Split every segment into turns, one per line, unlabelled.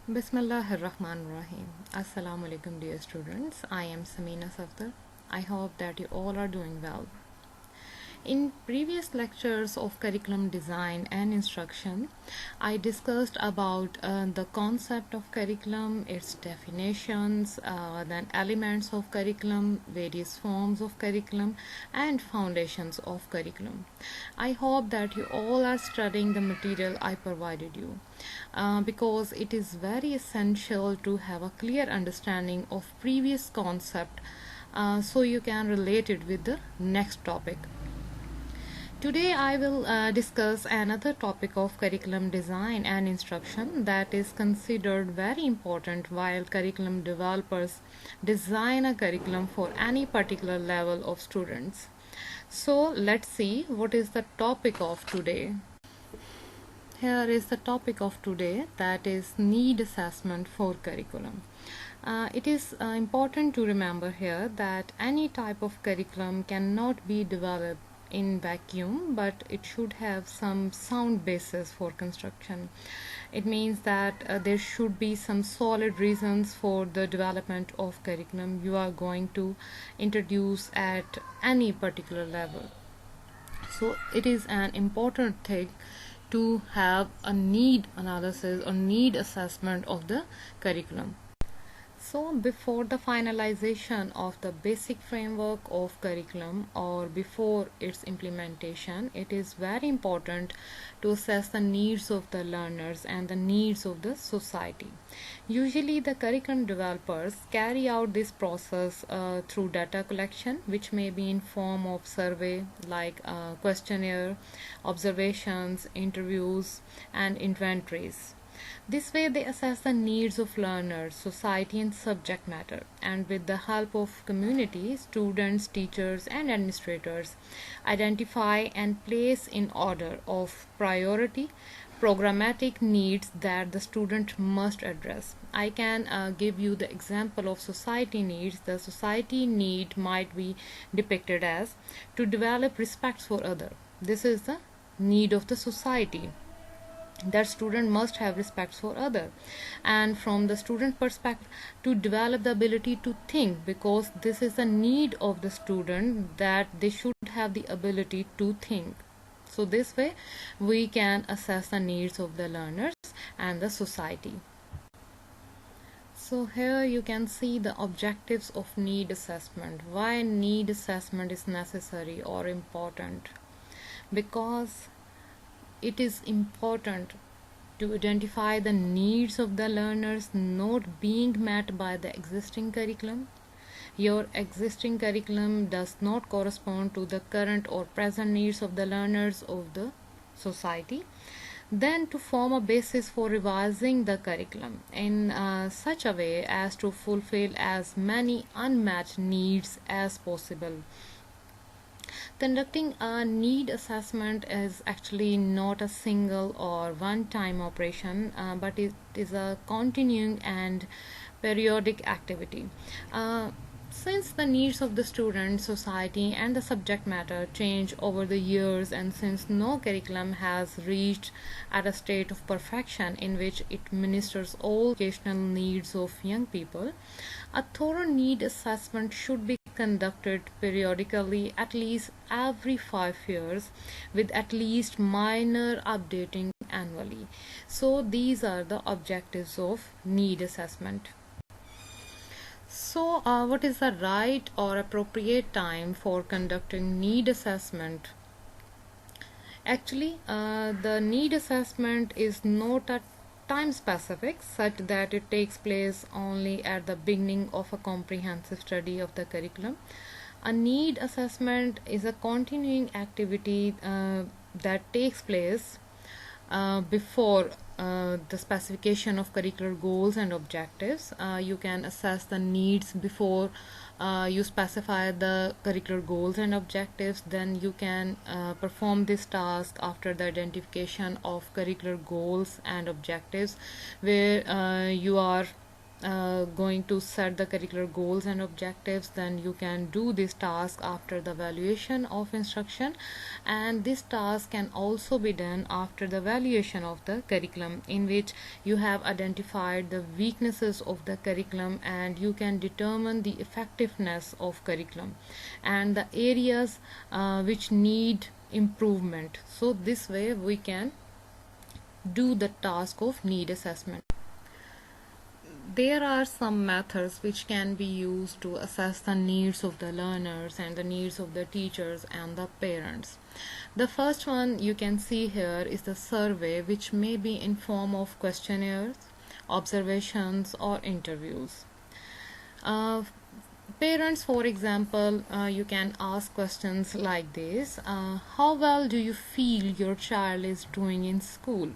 Bismillahirrahmanirrahim. Assalamu alaikum, dear students. I am Samina Safdar. I hope that you all are doing well. In previous lectures of curriculum design and instruction, I discussed about the concept of curriculum, its definitions, then elements of curriculum, various forms of curriculum, and foundations of curriculum. I hope that you all are studying the material I provided you because it is very essential to have a clear understanding of previous concept so you can relate it with the next topic. Today I will discuss another topic of curriculum design and instruction that is considered very important while curriculum developers design a curriculum for any particular level of students. So let's see what is the topic of today. Here is the topic of today, that is need assessment for curriculum. It is important to remember here that any type of curriculum cannot be developed in vacuum, but it should have some sound basis for construction. It means that there should be some solid reasons for the development of curriculum you are going to introduce at any particular level. So it is an important thing to have a need analysis or need assessment of the curriculum. So before the finalization of the basic framework of curriculum or before its implementation, it is very important to assess the needs of the learners and the needs of the society. Usually the curriculum developers carry out this process through data collection, which may be in form of survey like questionnaire, observations, interviews, and inventories. This way they assess the needs of learners, society and subject matter, and with the help of community, students, teachers and administrators identify and place in order of priority programmatic needs that the student must address. I can give you the example of society needs. The society need might be depicted as to develop respect for other. This is the need of the society, that student must have respect for other, and from the student perspective to develop the ability to think, because this is the need of the student, that they should have the ability to think. So this way we can assess the needs of the learners and the society. So here you can see the objectives of need assessment. Why need assessment is necessary or important? Because it is important to identify the needs of the learners not being met by the existing curriculum. Your existing curriculum does not correspond to the current or present needs of the learners of the society. Then to form a basis for revising the curriculum in such a way as to fulfill as many unmatched needs as possible. Conducting a need assessment is actually not a single or one-time operation, but it is a continuing and periodic activity. Since the needs of the student, society, and the subject matter change over the years, and since no curriculum has reached at a state of perfection in which it ministers all educational needs of young people, a thorough need assessment should be conducted periodically, at least every 5 years, with at least minor updating annually. So these are the objectives of need assessment. So what is the right or appropriate time for conducting need assessment? Actually, the need assessment is not a time specific such that it takes place only at the beginning of a comprehensive study of the curriculum. A need assessment is a continuing activity that takes place before the specification of curricular goals and objectives. You can assess the needs before you specify the curricular goals and objectives. Then you can perform this task after the identification of curricular goals and objectives, where you are going to set the curricular goals and objectives, then you can do this task after the evaluation of instruction, and this task can also be done after the evaluation of the curriculum, in which you have identified the weaknesses of the curriculum and you can determine the effectiveness of curriculum and the areas which need improvement. So this way we can do the task of need assessment. There are some methods which can be used to assess the needs of the learners and the needs of the teachers and the parents. The first one you can see here is the survey, which may be in form of questionnaires, observations, or interviews. Parents, for example, you can ask questions like this: how well do you feel your child is doing in school?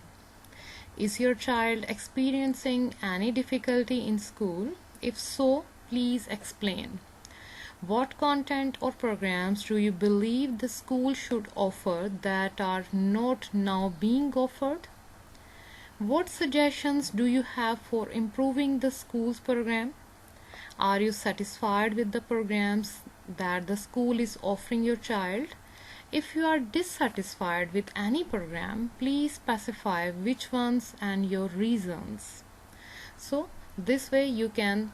Is your child experiencing any difficulty in school? If so, please explain. What content or programs do you believe the school should offer that are not now being offered? What suggestions do you have for improving the school's program? Are you satisfied with the programs that the school is offering your child? If you are dissatisfied with any program, please specify which ones and your reasons. So this way you can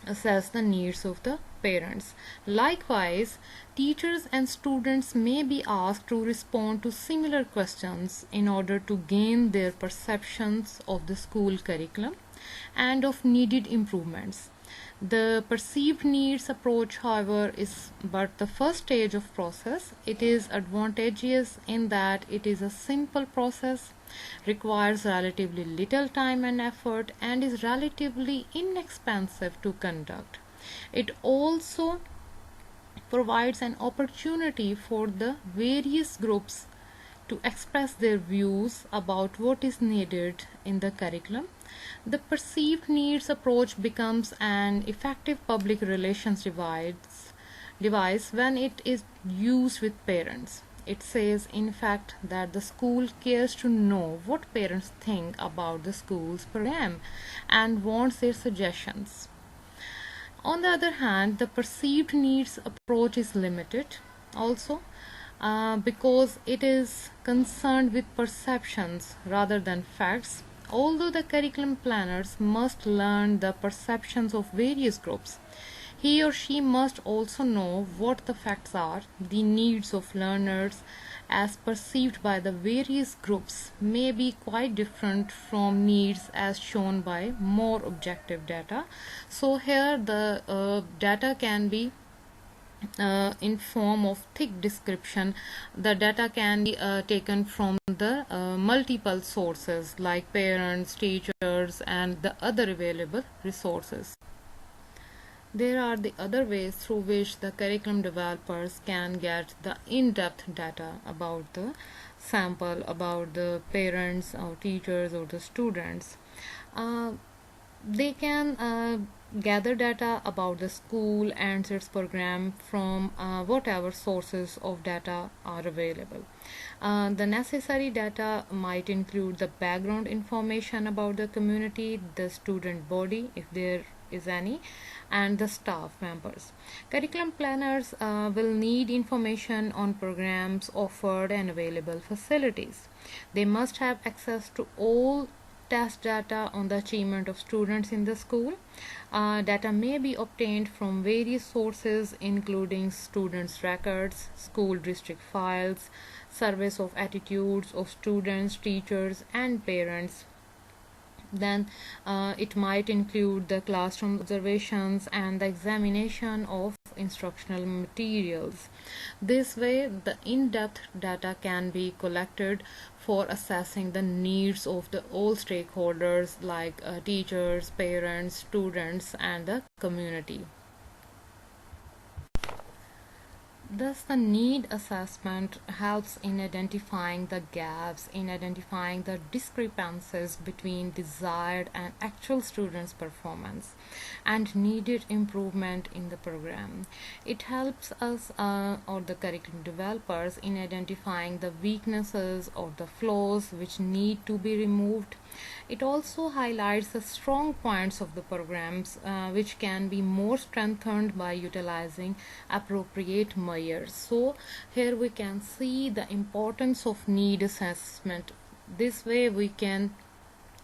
assess the needs of the parents. Likewise, teachers and students may be asked to respond to similar questions in order to gain their perceptions of the school curriculum and of needed improvements. The perceived needs approach, however, is but the first stage of process. It is advantageous in that it is a simple process, requires relatively little time and effort, and is relatively inexpensive to conduct. It also provides an opportunity for the various groups to express their views about what is needed in the curriculum. The perceived needs approach becomes an effective public relations device when it is used with parents. It says, in fact, that the school cares to know what parents think about the school's program and wants their suggestions. On the other hand, the perceived needs approach is limited also because it is concerned with perceptions rather than facts. Although the curriculum planners must learn the perceptions of various groups, he or she must also know what the facts are. The needs of learners as perceived by the various groups may be quite different from needs as shown by more objective data. So here the data can be in form of thick description. The data can be taken from the multiple sources like parents, teachers, and the other available resources. There are the other ways through which the curriculum developers can get the in-depth data about the sample, about the parents or teachers or the students. They can gather data about the school and its program from whatever sources of data are available. The necessary data might include the background information about the community, the student body, if there is any, and the staff members. Curriculum planners will need information on programs offered and available facilities. They must have access to all test data on the achievement of students in the school. Data may be obtained from various sources including students' records, school district files, surveys of attitudes of students, teachers, and parents. Then it might include the classroom observations and the examination of instructional materials. This way, the in-depth data can be collected for assessing the needs of the all stakeholders like teachers, parents, students, and the community. Thus, the need assessment helps in identifying the gaps, in identifying the discrepancies between desired and actual students' performance and needed improvement in the program. It helps us or the curriculum developers in identifying the weaknesses or the flaws which need to be removed. It also highlights the strong points of the programs which can be more strengthened by utilizing appropriate measures. So here we can see the importance of need assessment. This way we can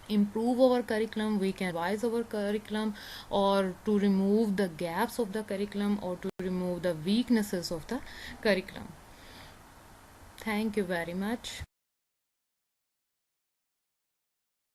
improve our curriculum, we can revise our curriculum, or to remove the gaps of the curriculum, or to remove the weaknesses of the curriculum. Thank you very much.